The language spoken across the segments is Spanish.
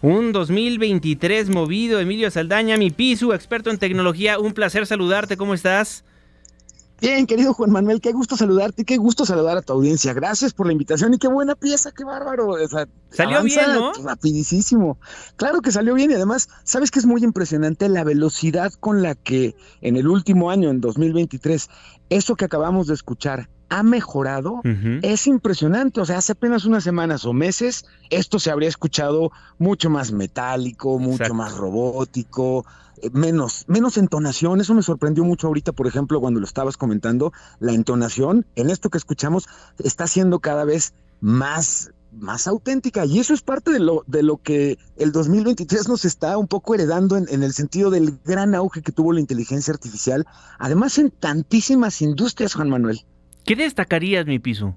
Un 2023 movido. Emilio Saldaña, mi Pisu, experto en tecnología. Un placer saludarte. ¿Cómo estás? Bien, querido Juan Manuel, qué gusto saludarte, qué gusto saludar a tu audiencia. Gracias por la invitación y qué buena pieza, qué bárbaro. O sea, Salió bien, avanza ¿no? rapidísimo. Claro que salió bien y además, ¿sabes qué es muy impresionante? La velocidad con la que en el último año, en 2023, eso que acabamos de escuchar ha mejorado. Ujú. Es impresionante. O sea, hace apenas unas semanas o meses, esto se habría escuchado mucho más metálico, mucho Exacto. más robótico, menos entonación. Eso me sorprendió mucho ahorita, por ejemplo, cuando lo estabas comentando. La entonación en esto que escuchamos está siendo cada vez más auténtica, y eso es parte de lo que el 2023 nos está un poco heredando en el sentido del gran auge que tuvo la inteligencia artificial, además en tantísimas industrias, Juan Manuel. ¿Qué destacarías, mi Pisu?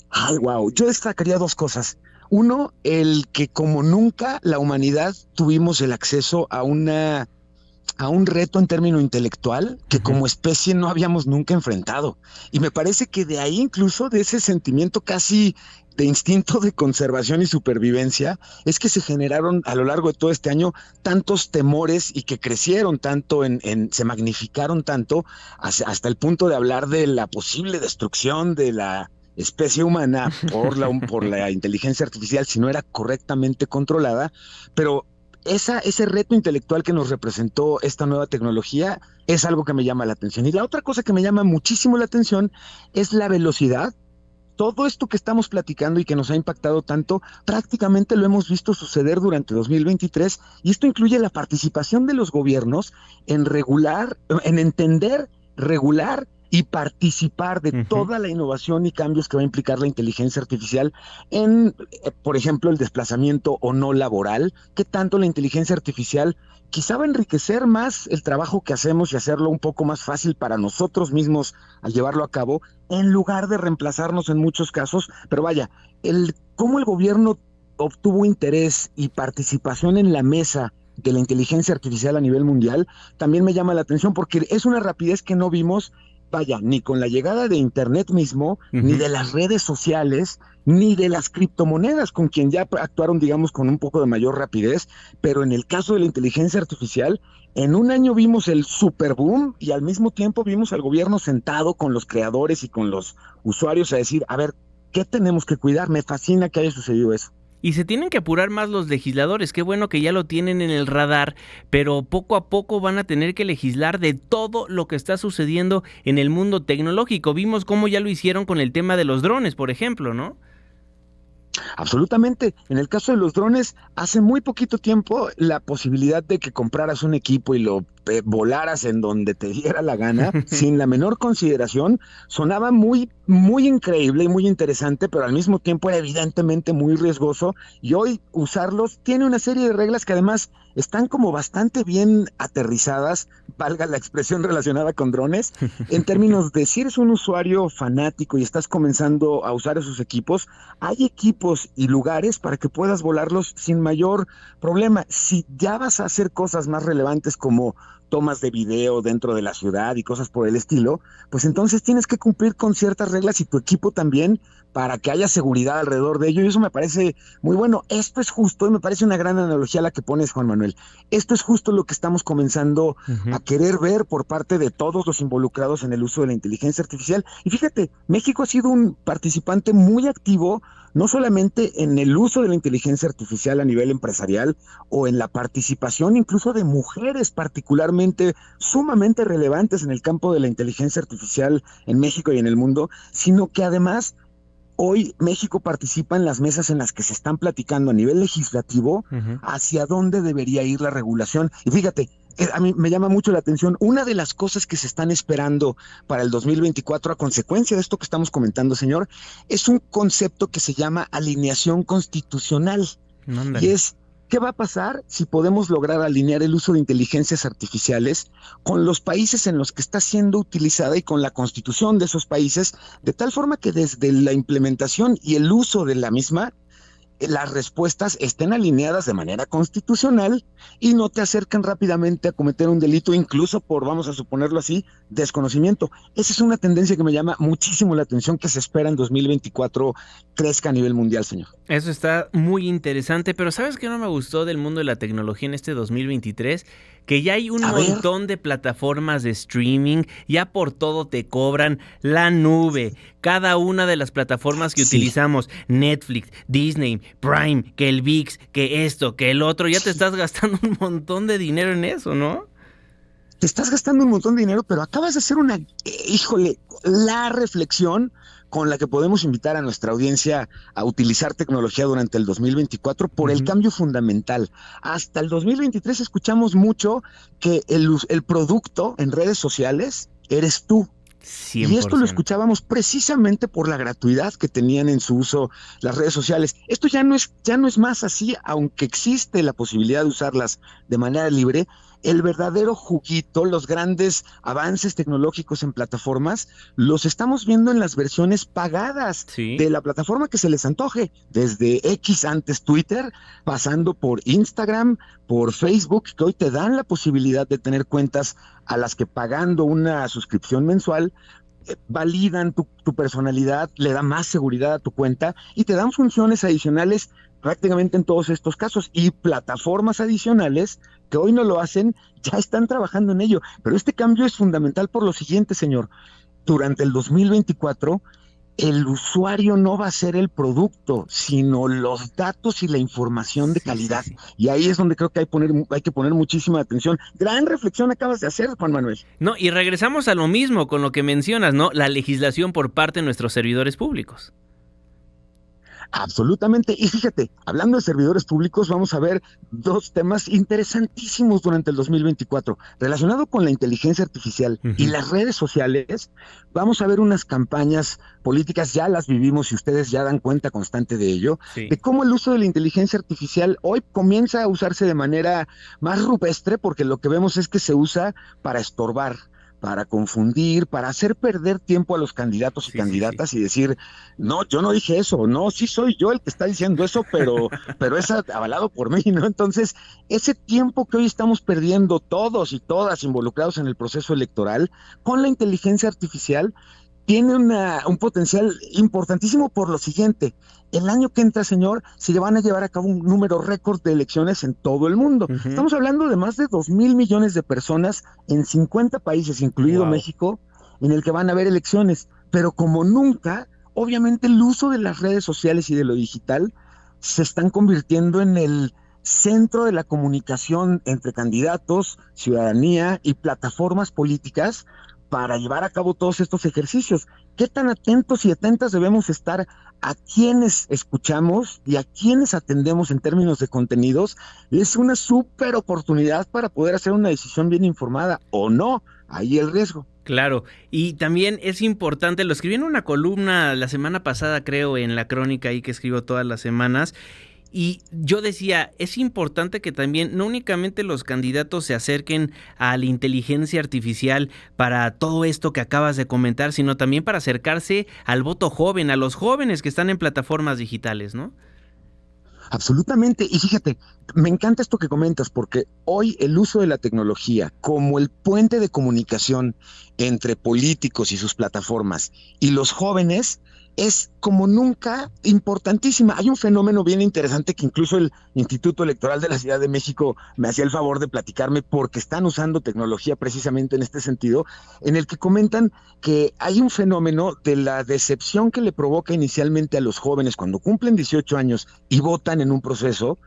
Ay, wow. Yo destacaría dos cosas. Uno, el que como nunca la humanidad tuvimos el acceso a un reto en término intelectual que Ujú. como especie no habíamos nunca enfrentado. Y me parece que de ahí, incluso de ese sentimiento casi de instinto de conservación y supervivencia, es que se generaron a lo largo de todo este año tantos temores y que crecieron tanto se magnificaron tanto hasta el punto de hablar de la posible destrucción de la especie humana por la inteligencia artificial si no era correctamente controlada. Pero ese reto intelectual que nos representó esta nueva tecnología es algo que me llama la atención. Y la otra cosa que me llama muchísimo la atención es la velocidad. Todo esto que estamos platicando y que nos ha impactado tanto, prácticamente lo hemos visto suceder durante 2023, y esto incluye la participación de los gobiernos en regular, en entender, regular y participar de Ujú. toda la innovación y cambios que va a implicar la inteligencia artificial en, por ejemplo, el desplazamiento o no laboral, que tanto la inteligencia artificial quizá va a enriquecer más el trabajo que hacemos y hacerlo un poco más fácil para nosotros mismos al llevarlo a cabo, en lugar de reemplazarnos en muchos casos. Pero vaya, cómo el gobierno obtuvo interés y participación en la mesa de la inteligencia artificial a nivel mundial, también me llama la atención porque es una rapidez que no vimos, vaya, ni con la llegada de Internet mismo, ni Ujú. de las redes sociales, ni de las criptomonedas, con quien ya actuaron, digamos, con un poco de mayor rapidez. Pero en el caso de la inteligencia artificial, en un año vimos el super boom y al mismo tiempo vimos al gobierno sentado con los creadores y con los usuarios a decir, a ver, ¿qué tenemos que cuidar? Me fascina que haya sucedido eso. Y se tienen que apurar más los legisladores. Qué bueno que ya lo tienen en el radar, pero poco a poco van a tener que legislar de todo lo que está sucediendo en el mundo tecnológico. Vimos cómo ya lo hicieron con el tema de los drones, por ejemplo, ¿no? Absolutamente. En el caso de los drones, hace muy poquito tiempo la posibilidad de que compraras un equipo y lo volaras en donde te diera la gana, sin la menor consideración, sonaba muy increíble y muy interesante, pero al mismo tiempo era evidentemente muy riesgoso. Y hoy usarlos tiene una serie de reglas que además están como bastante bien aterrizadas, valga la expresión relacionada con drones, en términos de si eres un usuario fanático y estás comenzando a usar esos equipos, hay equipos y lugares para que puedas volarlos sin mayor problema. Si ya vas a hacer cosas más relevantes como tomas de video dentro de la ciudad y cosas por el estilo, pues entonces tienes que cumplir con ciertas reglas y tu equipo también para que haya seguridad alrededor de ello, y eso me parece muy bueno. Esto es justo, y me parece una gran analogía la que pones, Juan Manuel. Esto es justo lo que estamos comenzando a Ujú. querer ver por parte de todos los involucrados en el uso de la inteligencia artificial. Y fíjate, México ha sido un participante muy activo, no solamente en el uso de la inteligencia artificial a nivel empresarial o en la participación incluso de mujeres particularmente sumamente relevantes en el campo de la inteligencia artificial en México y en el mundo, sino que además hoy México participa en las mesas en las que se están platicando a nivel legislativo Ujú. hacia dónde debería ir la regulación. Y fíjate, a mí me llama mucho la atención, una de las cosas que se están esperando para el 2024 a consecuencia de esto que estamos comentando, señor, es un concepto que se llama alineación constitucional. Y Ándale. es, ¿qué va a pasar si podemos lograr alinear el uso de inteligencias artificiales con los países en los que está siendo utilizada y con la constitución de esos países, de tal forma que desde la implementación y el uso de la misma las respuestas estén alineadas de manera constitucional y no te acerquen rápidamente a cometer un delito, incluso por, vamos a suponerlo así, desconocimiento. Esa es una tendencia que me llama muchísimo la atención, que se espera en 2024 crezca a nivel mundial, señor. Eso está muy interesante, pero ¿sabes qué no me gustó del mundo de la tecnología en este 2023? Que ya hay un montón de plataformas de streaming, ya por todo te cobran la nube. Cada una de las plataformas que utilizamos, Netflix, Disney, Prime, que el ViX, que esto, que el otro, ya te estás gastando un montón de dinero en eso, ¿no? Te estás gastando un montón de dinero, pero acabas de hacer la reflexión con la que podemos invitar a nuestra audiencia a utilizar tecnología durante el 2024 por el cambio fundamental. Hasta el 2023 escuchamos mucho que el producto en redes sociales eres tú. 100%. Y esto lo escuchábamos precisamente por la gratuidad que tenían en su uso las redes sociales. Esto ya no es más así, aunque existe la posibilidad de usarlas de manera libre. El verdadero juguito, los grandes avances tecnológicos en plataformas, los estamos viendo en las versiones pagadas de la plataforma que se les antoje, desde X, antes Twitter, pasando por Instagram, por Facebook, que hoy te dan la posibilidad de tener cuentas a las que, pagando una suscripción mensual, validan tu personalidad, le da más seguridad a tu cuenta y te dan funciones adicionales prácticamente en todos estos casos, y plataformas adicionales que hoy no lo hacen, ya están trabajando en ello. Pero este cambio es fundamental por lo siguiente, señor. Durante el 2024, el usuario no va a ser el producto, sino los datos y la información de calidad. Y ahí es donde creo que hay que poner muchísima atención. Gran reflexión acabas de hacer, Juan Manuel. No, y regresamos a lo mismo con lo que mencionas, ¿no? La legislación por parte de nuestros servidores públicos. Absolutamente. Y fíjate, hablando de servidores públicos, vamos a ver dos temas interesantísimos durante el 2024. Relacionado con la inteligencia artificial y las redes sociales, vamos a ver unas campañas políticas, ya las vivimos y ustedes ya dan cuenta constante de ello, de cómo el uso de la inteligencia artificial hoy comienza a usarse de manera más rupestre, porque lo que vemos es que se usa para estorbar, para confundir, para hacer perder tiempo a los candidatos y candidatas y decir, no, yo no dije eso, no, sí soy yo el que está diciendo eso, pero es avalado por mí, ¿no? Entonces, ese tiempo que hoy estamos perdiendo todos y todas involucrados en el proceso electoral, con la inteligencia artificial, tiene un potencial importantísimo por lo siguiente. El año que entra, señor, se van a llevar a cabo un número récord de elecciones en todo el mundo. Estamos hablando de más de 2,000 millones de personas en 50 países, incluido México, en el que van a haber elecciones. Pero como nunca, obviamente el uso de las redes sociales y de lo digital se están convirtiendo en el centro de la comunicación entre candidatos, ciudadanía y plataformas políticas para llevar a cabo todos estos ejercicios. ¿Qué tan atentos y atentas debemos estar a quienes escuchamos y a quienes atendemos en términos de contenidos? Es una súper oportunidad para poder hacer una decisión bien informada, o no, ahí el riesgo. Claro, y también es importante, lo escribí en una columna la semana pasada, creo, en La Crónica, ahí que escribo todas las semanas. Y yo decía, es importante que también no únicamente los candidatos se acerquen a la inteligencia artificial para todo esto que acabas de comentar, sino también para acercarse al voto joven, a los jóvenes que están en plataformas digitales, ¿no? Absolutamente. Y fíjate, me encanta esto que comentas, porque hoy el uso de la tecnología como el puente de comunicación entre políticos y sus plataformas y los jóvenes es como nunca importantísima. Hay un fenómeno bien interesante que incluso el Instituto Electoral de la Ciudad de México me hacía el favor de platicarme, porque están usando tecnología precisamente en este sentido, en el que comentan que hay un fenómeno de la decepción que le provoca inicialmente a los jóvenes cuando cumplen 18 años y votan en un proceso.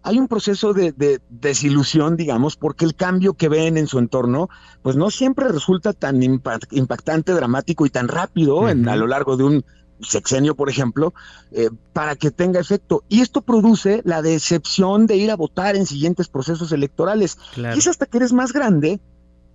Hay un proceso de desilusión, digamos, porque el cambio que ven en su entorno, pues no siempre resulta tan impactante, dramático y tan rápido a lo largo de un sexenio, por ejemplo, para que tenga efecto. Y esto produce la decepción de ir a votar en siguientes procesos electorales. Claro. Y es hasta que eres más grande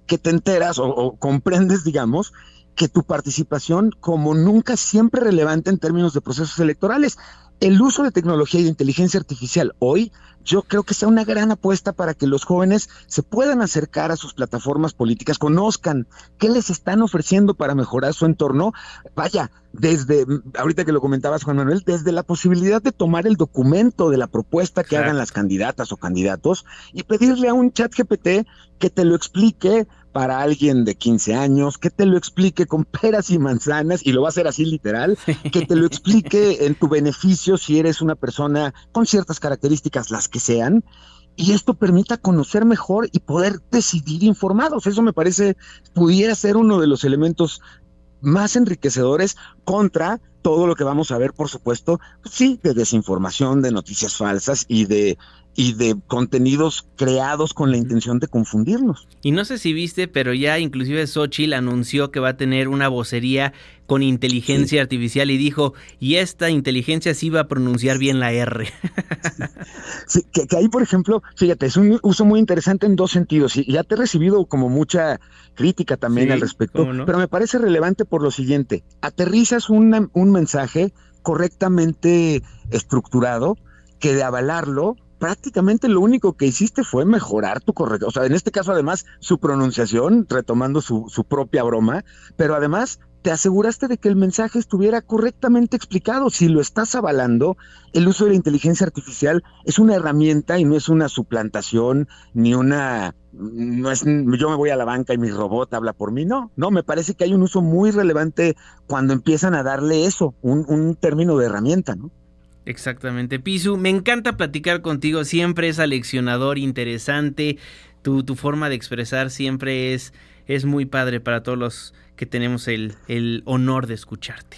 que te enteras o comprendes, digamos, que tu participación como nunca siempre relevante en términos de procesos electorales. el uso de tecnología y de inteligencia artificial hoy, yo creo que sea una gran apuesta para que los jóvenes se puedan acercar a sus plataformas políticas, conozcan qué les están ofreciendo para mejorar su entorno. Vaya, desde, ahorita que lo comentabas, Juan Manuel, desde la posibilidad de tomar el documento de la propuesta que hagan las candidatas o candidatos y pedirle a un chat GPT que te lo explique para alguien de 15 años, que te lo explique con peras y manzanas, y lo va a hacer así literal, que te lo explique en tu beneficio si eres una persona con ciertas características, las que sean, y esto permita conocer mejor y poder decidir informados. Eso me parece, pudiera ser uno de los elementos más enriquecedores contra todo lo que vamos a ver, por supuesto, sí, de desinformación, de noticias falsas y de contenidos creados con la intención de confundirnos. Y no sé si viste, pero ya inclusive Xóchitl anunció que va a tener una vocería con inteligencia artificial y dijo, y esta inteligencia sí va a pronunciar bien la R. Sí, que ahí, por ejemplo, fíjate, es un uso muy interesante en dos sentidos, y ya te he recibido como mucha crítica también al respecto, ¿no? Pero me parece relevante por lo siguiente: aterrizas un mensaje correctamente estructurado, que de avalarlo, prácticamente lo único que hiciste fue mejorar tu corrección, o sea, en este caso además su pronunciación, retomando su propia broma, pero además te aseguraste de que el mensaje estuviera correctamente explicado. Si lo estás avalando, el uso de la inteligencia artificial es una herramienta y no es una suplantación, ni no es yo me voy a la banca y mi robot habla por mí, no, me parece que hay un uso muy relevante cuando empiezan a darle eso, un término de herramienta, ¿no? Exactamente, Pisu, me encanta platicar contigo, siempre es aleccionador, interesante, tu forma de expresar siempre es muy padre para todos los que tenemos el honor de escucharte.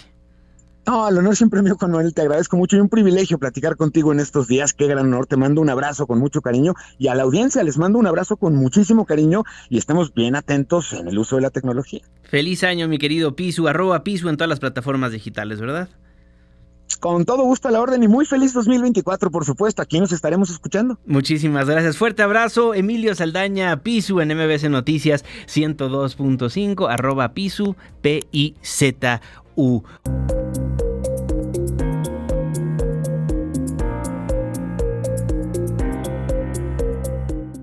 No, el honor siempre mío, Juan Manuel, te agradezco mucho y un privilegio platicar contigo en estos días, qué gran honor, te mando un abrazo con mucho cariño y a la audiencia les mando un abrazo con muchísimo cariño y estemos bien atentos en el uso de la tecnología. Feliz año, mi querido Pisu, @Pisu en todas las plataformas digitales, ¿verdad? Con todo gusto a la orden y muy feliz 2024, por supuesto. Aquí nos estaremos escuchando. Muchísimas gracias. Fuerte abrazo. Emilio Saldaña, Pisu en MBC Noticias 102.5, @Pisu, PIZU.